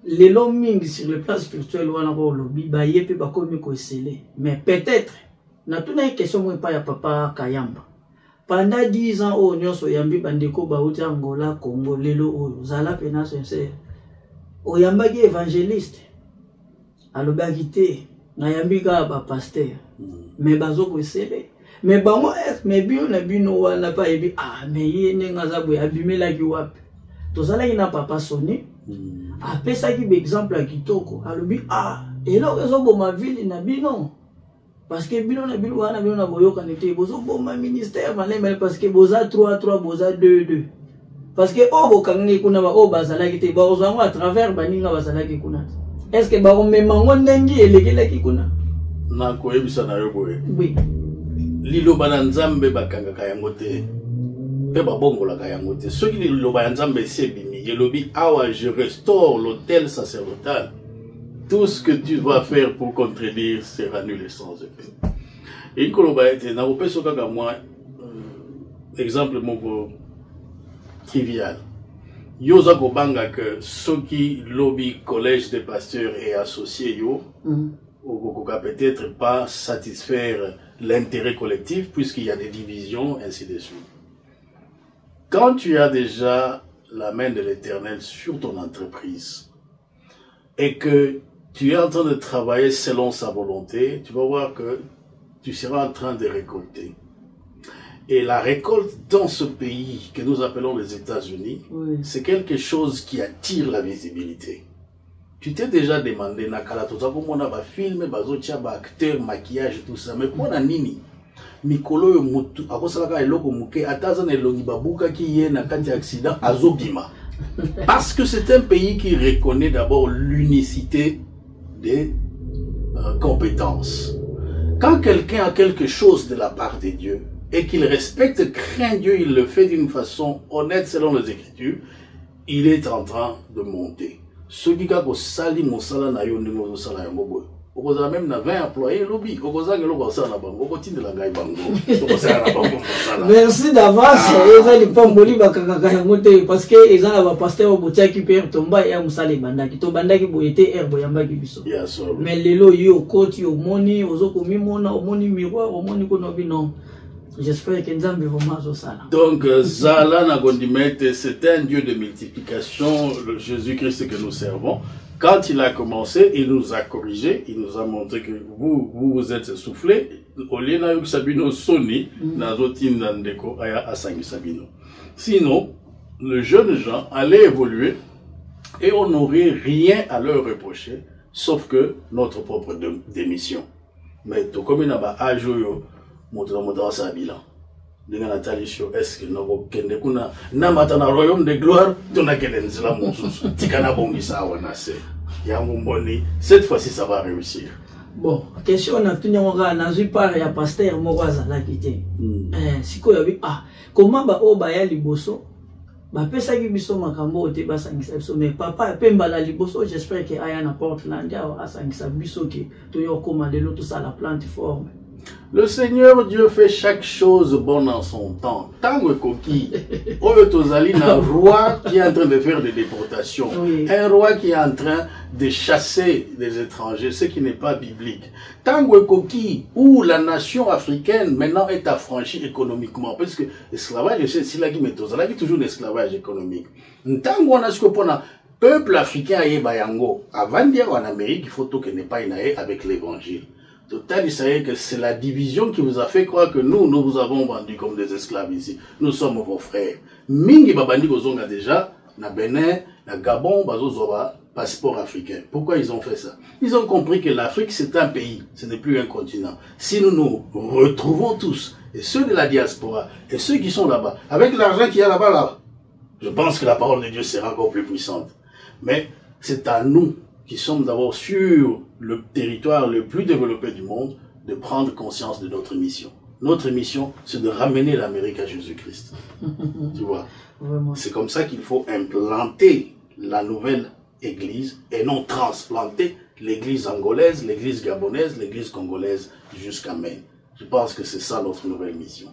Les lots ming sur le plan spirituel, on a le lobby, bah y est peu pas comme qu'on scellé. Mais peut-être, n'a tout une question moi pas ya papa Kayamba. Pendant 10 ans, on a eu bandeko baouti Angola, Congo, Lelo, Zala pena sincère. Oyamba qui évangéliste. Alobagité, Nayambi ka ba pasteur. Mais bazo ko sele. Mais bango est, mais bio na bino wana pa ebi ah mais yene ngaza boy abimela ki wapi. Tozala ina papa sonné. Apesa ki exemple à kitoko. Alobi ah, et là raison bo ma ville na bino. Parce que bino na bino wana bino na boyo kanete bozo bomba ministère malem parce que boza 3 boza 2 parce que obo kangi kuna ba o bazala kite ba ozango à travers baninga bazala ki kuna est-ce que ba o memango ndengi elekela ki kuna na ko ebisa na yo boye oui lilo bana nzambe bakanga kayango te pe ba bongola kayango te ceux qui lilo ba nzambe sebimi yelobi awa je restaure l'autel sacerdotal. Tout ce que tu vas faire pour contredire sera nul et sans effet. Et il n'a pas moi exemple mon trivial. Yosa Gobanga que ceux qui lobby collège des pasteurs et associés yo peut-être pas satisfaire l'intérêt collectif puisqu'il y a des divisions ainsi de suite. Quand tu as déjà la main de l'Éternel sur ton entreprise et que tu es en train de travailler selon sa volonté, tu vas voir que tu seras en train de récolter. Et la récolte dans ce pays que nous appelons les États-Unis, c'est quelque chose qui attire la visibilité. Tu t'es déjà demandé, Nakala, tout ça, comment on a film, bazotia, acteur, maquillage, tout ça, mais pour nini? Mikolo yo mutu, ako salaka eloko muke, atazan elongi babuka ki ye na kati accident, azobima. Parce que c'est un pays qui reconnaît d'abord l'unicité des compétences. Quand quelqu'un a quelque chose de la part de Dieu et qu'il respecte, craint Dieu, il le fait d'une façon honnête selon les Écritures, il est en train de monter. Ce qui a sali mosala na yo ndimo sala ya ngobo. Okoza même na 20 employés lobby, okoza ngelo ko sala na bango, okotinde la ngai bango. Okosala na bango mosala. Merci d'avance, eza li pamboli bakanga ya ngote parce que eza na ba pasteur botia ki père tomba ya musala bandaki. To bandaki boyete herbo yambaki biso. Mais lelo yo koti yo moni, ozoko mimona, omoni miroir, omoni ko no bino. J'espère que Nzambe vraiment ça. Donc, Zala Nagondimete, c'est un Dieu de multiplication, le Jésus-Christ que nous servons. Quand il a commencé, il nous a corrigé, il nous a montré que vous êtes soufflés. Au lieu de Sabino Soni, Nazotin Nandeko Aya Asangi Sabino. Sinon, les jeunes gens allaient évoluer et on n'aurait rien à leur reprocher, sauf que notre propre démission. Mais tout comme il n'y a pas à jouer, montre ça bilan. Est-ce que nous avons un royaume de gloire? Cette fois-ci, ça va réussir. Bon, question on a tenu on a nazu par ya pasteur Mowaza la quitté. Siko yabi comment ba o ba ya liboso ba pesa ki biso makambo te ba sangisa biso mais papa pemba la liboso j'espère que aya na Portland ya asangisa biso ki to yo koma lelo tout ça la plateforme. Le Seigneur Dieu fait chaque chose bonne en son temps. Tango Koki, Oyotozali, un roi qui est en train de faire des déportations, un roi qui est en train de chasser des étrangers, ce qui n'est pas biblique. Tango Koki, où la nation africaine maintenant est affranchie économiquement, parce que l'esclavage, c'est là qui met toujours l'esclavage économique. Tango on a ce que pour le peuple africain aye bayango, avant de dire en Amérique, il faut tout que n'est pas inaye avec l'évangile. Total, il savait que c'est la division qui vous a fait croire que nous vous avons vendus comme des esclaves ici. Nous sommes vos frères. Mingi babandi bozonga déjà, na Bénin, na Gabon, bazozoba, passeport africain. Pourquoi ils ont fait ça? Ils ont compris que l'Afrique c'est un pays, ce n'est plus un continent. Si nous nous retrouvons tous, et ceux de la diaspora, et ceux qui sont là-bas, avec l'argent qu'il y a là-bas, là, je pense que la parole de Dieu sera encore plus puissante. Mais c'est à nous qui sommes d'abord sur le territoire le plus développé du monde, de prendre conscience de notre mission. Notre mission, c'est de ramener l'Amérique à Jésus-Christ. Tu vois? C'est comme ça qu'il faut implanter la nouvelle église et non transplanter l'église angolaise, l'église gabonaise, l'église congolaise jusqu'à Maine. Je pense que c'est ça notre nouvelle mission.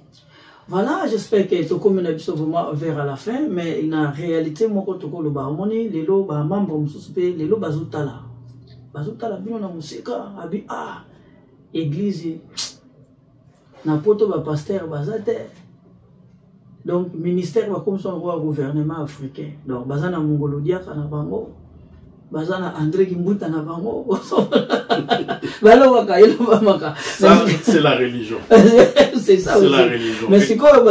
Voilà, j'espère que tout comme on a vraiment vers la fin, mais en réalité, moi, quand on a harmonie, les lots, les membres, les lots, bazutala, bien on a musika, abi église, n'importe quoi, pasteur, bazate. Donc, ministère va comme son roi gouvernement africain. Donc, bazana mongolodia kanabango, bazana André Kimbuta nabango. Ça, c'est la religion. C'est ça aussi. La religion. Mais c'est quoi,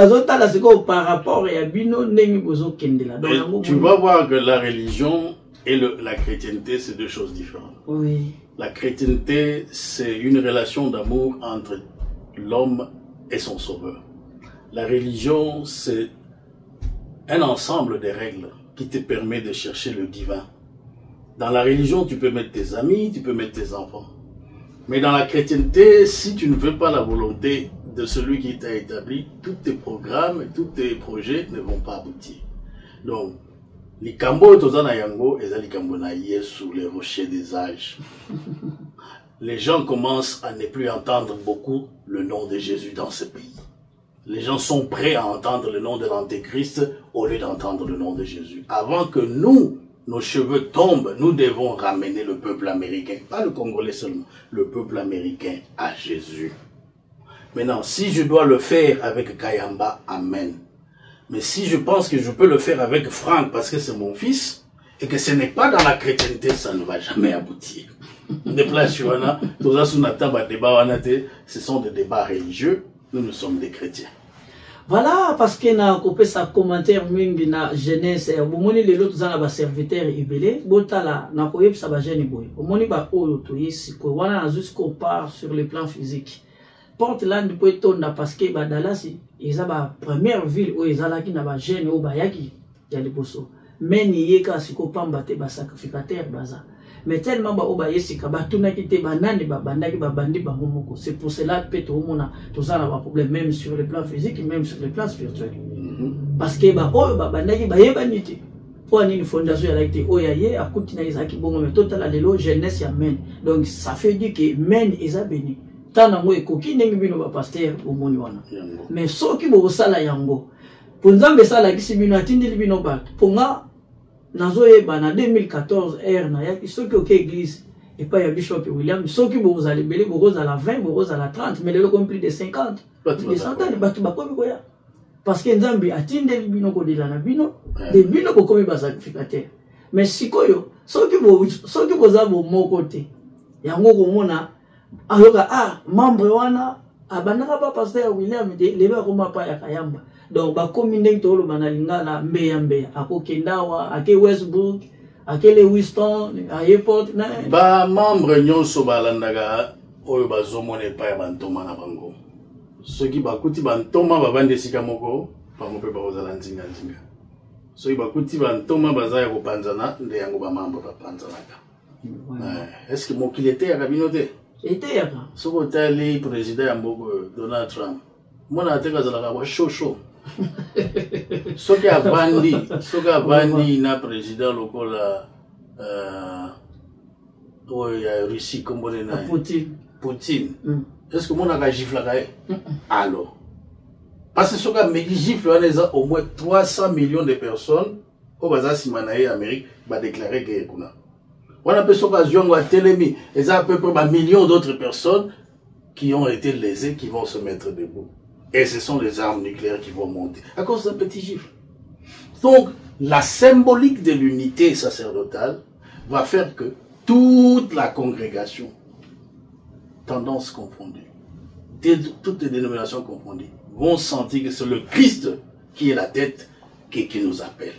c'est quoi par rapport à Bino Nengibozo Kendela. Tu vas voir que la religion et la chrétienté, c'est deux choses différentes. Oui. La chrétienté, c'est une relation d'amour entre l'homme et son sauveur. La religion, c'est un ensemble de règles qui te permet de chercher le divin. Dans la religion, tu peux mettre tes amis, tu peux mettre tes enfants. Mais dans la chrétienté, si tu ne veux pas la volonté de celui qui t'a établi, tous tes programmes, tous tes projets ne vont pas aboutir. Donc, les Kambo Tozana Yango et les Kambo Naïe sous les rochers des âges. Les gens commencent à ne plus entendre beaucoup le nom de Jésus dans ce pays. Les gens sont prêts à entendre le nom de l'Antéchrist au lieu d'entendre le nom de Jésus. Avant que nous, nos cheveux tombent, nous devons ramener le peuple américain, pas le Congolais seulement, le peuple américain à Jésus. Maintenant, si je dois le faire avec Kayamba, amen. Mais si je pense que je peux le faire avec Franck parce que c'est mon fils, et que ce n'est pas dans la chrétienté, ça ne va jamais aboutir. Ce sont des débats religieux, nous sommes des chrétiens. Voilà, parce que na coupé sa commentaire mingi na jeunesse bomoni lelo tuzana ba serviteur ibele botala na koyeb sa ba jeune boy omoni ba oyo to yesi ko wana na jusqu'au part sur le plan physique Portland peut tonda parce que ba Dallas eza ba première ville où ezala ki na ba jeune o ba yaki ya liboso mais ni yeka siko pamba te ba sacrificateur baza mais tellement ba oba yesika batuna kite banani ba bandaki ba bandi ba momoko. C'est pour cela que peut on a tous ça un problème même sur le plan physique et même sur le plan spirituel. Parce que ba oyo ba bandaki ba yebaniti pour une fondation ya like oyaye akuti na izaki bongo mais total lelo jeunesse ya men. Donc ça fait dire que men eza béni. Tana ngo ekoki ndenge bino ba pasteur omoni wana. Mais soki bo sala yango. Pour nzambe sala kisibino atindili bino ba. Ponga nazoyeba na 2014 na yaki soki ok église et pas ya bishop William soki vous allez belé vous à la 20 vous à la 30 mais le compris de 50 des centaines batu bakomi koya parce que nzambi atindeli bino ko de la bino de bino ko komi ba sacrificateur mais sikoyo soki vous avez mon côté yango ko mona ayoka membre wana abandaka pa pasteur William de leba ko mapa ya Kayamba donc bakomi ndenge toloba na lingala mbeya akokendawa ake Westbrook ake Lewiston airport na ba membre nyonso balandaka oyo bazomona epai ya bantoma na bango soki bakuti bantoma bavandi esika moko bango mpe bakozala nzinga soki bakuti bantoma baza ya kopanzana nde yango bamembre bapanzanaka. Est-ce que mokili eteyaka bino te? Eteyaka soki otali président ya mboka Donald Trump mona ateka azalaka bashosho soki avandi na président lokola oyo ya Russie kombone na Poutine. Est-ce que monaka giflaka ye? Alors parce que soki ameki gifle wana eza au moins 300 millions de personnes oyo baza nsima na ye Amérique badeklare ke kuna wana mpe soki azwi yango atelemi eza à peu près bamillions d'autres personnes qui ont été lésées qui vont se mettre debout. Et ce sont les armes nucléaires qui vont monter à cause d'un petit gifle. Donc, la symbolique de l'unité sacerdotale va faire que toute la congrégation, tendances confondues, toutes les dénominations confondues, vont sentir que c'est le Christ qui est la tête qui nous appelle.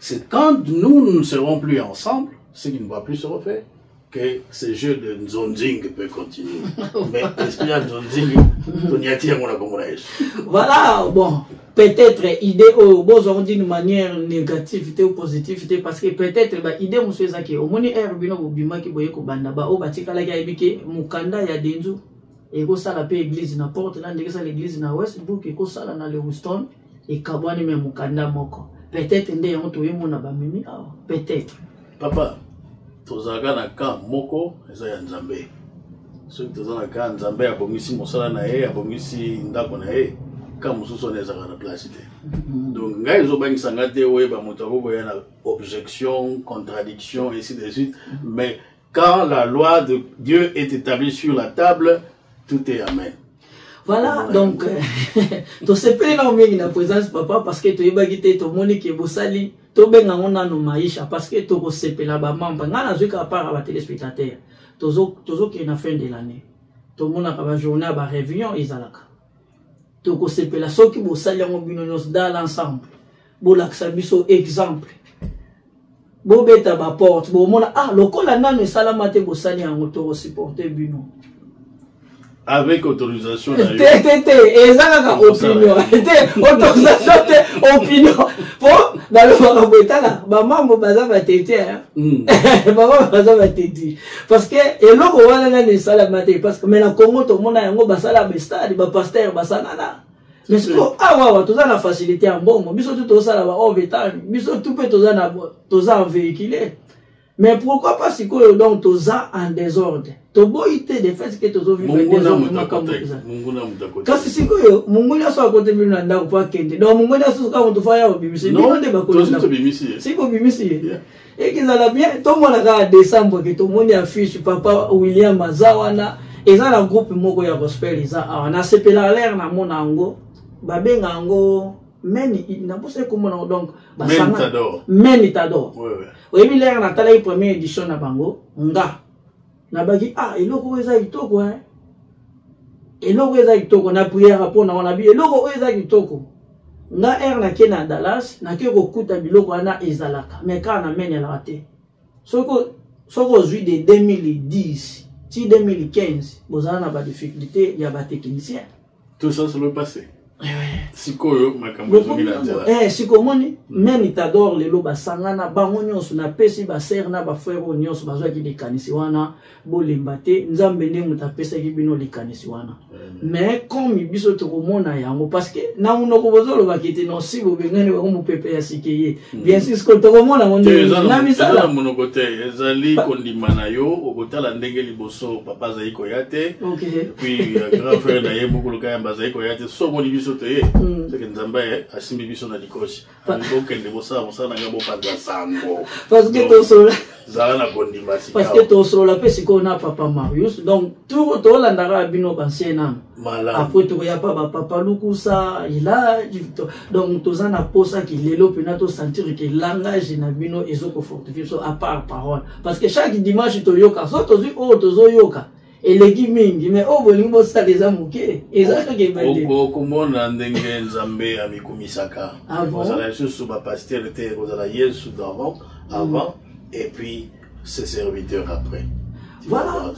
C'est quand nous ne serons plus ensemble, ce qui ne va plus se refaire, que ce jeu de Nzonzing peut continuer. Mais l'esprit de Nzonzing, on y attire mon accommodage. Voilà, bon, peut-être idée au besoin d'une manière négative ou positive, parce que peut-être l'idée on se dit au moni herbino ou bima qui boye ko banda ba o batika la ga ibike mukanda ya denzu et ko sala pe église na porte là ndeka l'église na Westbrook et ko sala na Lewiston et kabwani me mukanda moko. Peut-être ndé on toye mona ba mimi peut-être. Papa tozaka na ka moko eza ya Nzambe. Soki toza na ka Nzambe abongisi mosala na ye, abongisi ndako na ye, ka mosusu na ezaka na place te. Donc ngai ezobangisa nga te oyeba moto akokoya na objection, contradiction, et ainsi de suite. Mais quand la loi de Dieu est établie sur la table, tout est amen. Voilà, donc, tu sais pas non mais la présence papa parce que tu es bagité tout monde qui est bosali, tu benga on a no maisha parce que tu sais pas la membre, ngana zuka part à téléspectateur. Tozo qui est na fin de l'année. Tout le monde a ba journée ba réunion izalaka. Tu sais pas la so qui bosali en binonos dans l'ensemble. Bo laksa biso exemple. Bo beta ba porte, bo mona lokola nano salamate bosali en auto supporter bino. Avec autorisation opinion. Pour dans le Maraboueta là, maman baza ba tété maman baza ba tété parce que et loko wana na ne sala maté parce que mais na Congo to mona yango basala ba stade ba pasteur basanana mais c'est wa toza na facilité en bon biso tout to sala ba overtime biso tout peut toza na toza en véhiculé. Mais pourquoi pas si quoi donc toza en désordre? Toboite de fait que tozo vivre en désordre comme ça. Kasi si quoi mungu na so akote bilu na ndako pa kende. Donc mungu na so ka on to faya obimisi. Non de ba ko bimisi. Si ko bimisi. Et qu'ils allaient bien tout monde a décembre que tout le monde affiche papa William Mazawana et ça la groupe moko ya gospel isa na sepela l'air na mona ngo babenga ngo meni na posa comme donc meni tador. Oui, mais là, on a la première édition na bango, nga. Na bagi eloko eza kitoko hein. Eloko eza kitoko na prière rapport na wana bi eloko eza kitoko. Nga na ke na Dallas, na ke kokuta biloko wana ezalaka. Mais quand na meni la raté. Soko zui de 2010, ti 2015, bozana na ba difficulté ya ba technicien. Tout ça c'est le passé. Sikoyo makambo zongila nzela sikomoni meni tador lelo basangana bango nyonso na pesi ba ser na ba frère nyonso bazwa ki likanisi wana bolemba te nzambe nde muta pesa ki bino likanisi wana mais comme biso to komona yango parce que na uno ko bozolo bakite no sibo bengane ba mu pepe ya sikeye bien sûr ko to komona ngondo na misala mono kote ezali kondimana yo okotala ndenge liboso papa zaiko yate puis grand frère na ye mukulu kayamba zaiko yate so moni biso te c'est que nzambe asimbi biso na likosi bokende bosala mosala nga bopanza sango parce que to so zala na kondima sika parce que to so la pesi ko na papa Marius donc tout to la ndara bino bansena après to ya pa papa lukusa ila donc to za na posa ki lelo pena to sentir que langage na bino ezoko fortifier so à part parole parce que chaque dimanche to yoka so to zo yoka eleki mingi mais o bolingi bosala eza moke eza kaka ebele okomona ndenge nzambe amikumisaka kozala lisusu bapaster te kozala yesu avant et puis ses serviteurs après. Voilà.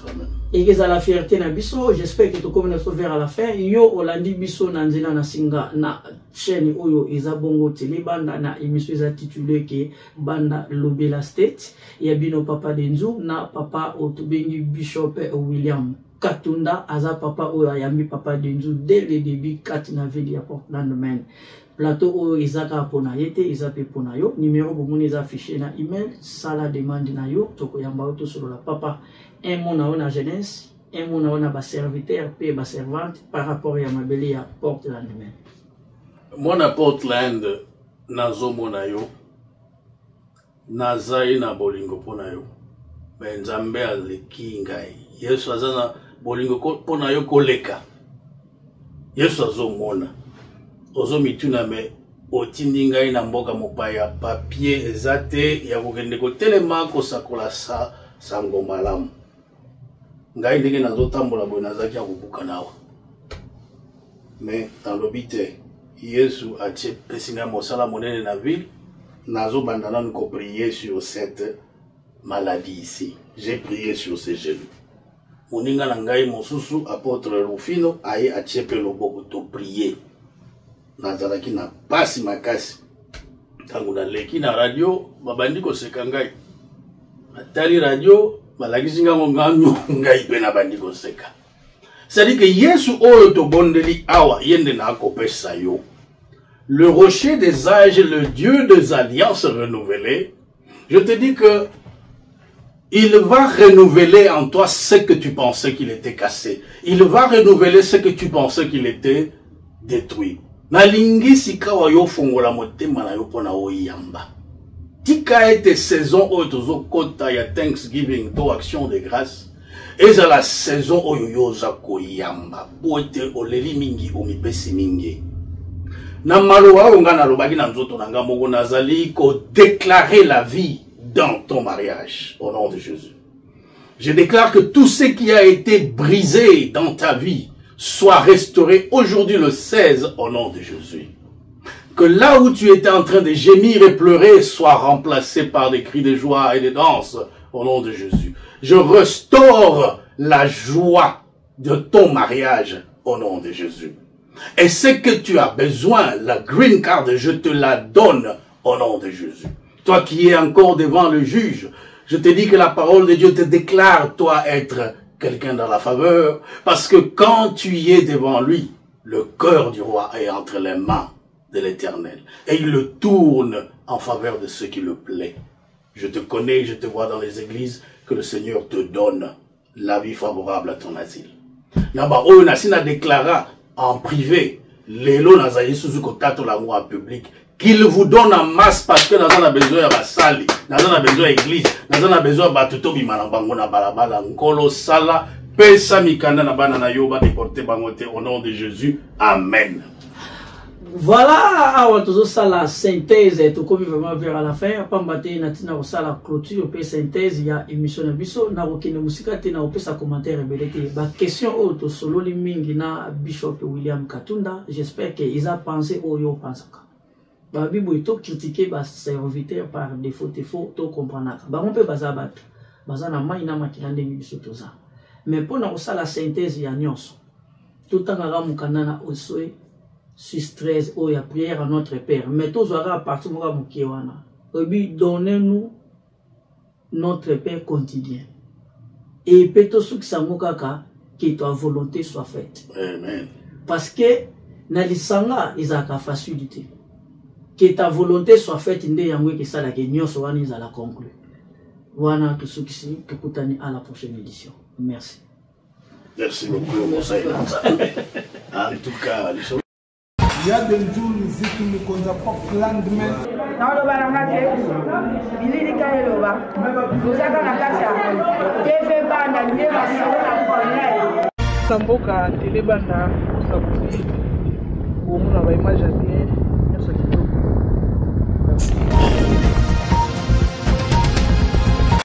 Et que ça la fierté na biso, j'espère que tout comme nous vers à la fin, yo olandi biso na nzela na singa na chaîne oyo eza bongo télé banda na émission eza titulé que banda Lobela State ya bino papa Denzu na papa otubengi Bishop William Katunda aza papa oyo ayambi papa Denzu dès le début kat na ville ya Portland Maine. Plateau oyo ezaka pona yete ezape pona yo numéro bomoni eza affiché na email sala demande na yo toko yamba auto solo la papa un mot na ona jeunesse un mot na ona ba serviteur pe ba servante par rapport ya mabele ya Portland Maine. Mona Portland nazo mona yo nazai na bolingo pona yo mais nzambe aleki ngai Yesu azana bolingo pona yo koleka Yesu azomona ozo mituna me otindi ngai na mboka mopaya papier ezate ya kokende kotelema kosakola sango malamu ngai ndenge nazotambola boye nazaki ya kobuka nawa mais nalobi te Yesu apesi ngai mosala monene na ville nazobanda nanu koprier sur cette maladie ici. J'ai prié sur ses genoux. Moninga na ngai mosusu apôtre Rufino aye achepe loboko to prier. Nazalaki na pasi makasi. Tangu na leki na radio babandi koseka ngai. Atali radio balakisi ngango nganyo ngai pe na bandi koseka. C'est-à-dire que Yesu oyo to bondeli awa yende na akopesa yo. Le rocher des âges, le Dieu des alliances renouvelées, je te dis que il va renouveler en toi ce que tu pensais qu'il était cassé. Il va renouveler ce que tu pensais qu'il était détruit. Nalingi sikawa yo fongola motema na yo pona oyamba. Tika ete saison oyo tozo kota ya Thanksgiving to action de grâce. Eza la saison oyo yo za koyamba. Po ete oleli mingi omipesi mingi. Na maloba oyo nga nalobaki na nzoto na nga moko nazali ko déclarer la vie dans ton mariage, au nom de Jésus. Je déclare que tout ce qui a été brisé dans ta vie soit restauré aujourd'hui le 16 au nom de Jésus. Que là où tu étais en train de gémir et pleurer soit remplacé par des cris de joie et de danse au nom de Jésus. Je restaure la joie de ton mariage au nom de Jésus. Et ce que tu as besoin, la green card, je te la donne au nom de Jésus. Toi qui es encore devant le juge, je te dis que la parole de Dieu te déclare, toi, être quelqu'un dans la faveur. Parce que quand tu y es devant lui, le cœur du roi est entre les mains de l'Éternel. Et il le tourne en faveur de ceux qui le plaît. Je te connais, je te vois dans les églises, que le Seigneur te donne la vie favorable à ton asile. Naba oyo nasina déclara en privé, lelo nazali suzu kotato la en public, qu'il vous donne en masse parce que nous avons besoin de la salle, nous avons besoin de l'église, nous avons besoin de batuto bimana bango na balabala nkolo sala pesa mikanda na bana na yoba déporté bangote au nom de Jésus. Amen. Voilà, on a ça la synthèse, tout comme vraiment vers la fin. Après, on a ça la clôture, puis synthèse, il y a émission de biso, na okine musika te na opesa commentaire belete. Ba question auto solo li mingi na Bishop William Katunda, j'espère que ils a pensé au yo pensaka. Ba bibo ito critiquer ba serviteur par défaut to comprendre. Ba on peut bazabat. Baza na mai na makilande biso toza. Mais pour na ça la synthèse ya nyonso. Tout en ara mukana na osoi 6-13 où il y a prière à notre Père. Mais tous à partir de Moukiwana. Donnez-nous notre Père quotidien. Et peut-être que ta volonté soit faite. Amen. Parce que Nalisanga is a facilité. Que ta volonté soit faite, que ça la la conclure. Voilà tout ce qui est à la prochaine édition. Merci. Merci beaucoup, Monseigneur. En tout cas, il y a des jours où nous ne connaissons pas plein de mains. Non, le balangaté, il est dit qu'il est là. Nous avons la casse. Il fait banda, il est là. Samboka telebanda sakuti. Au moins, on va imaginer. Merci.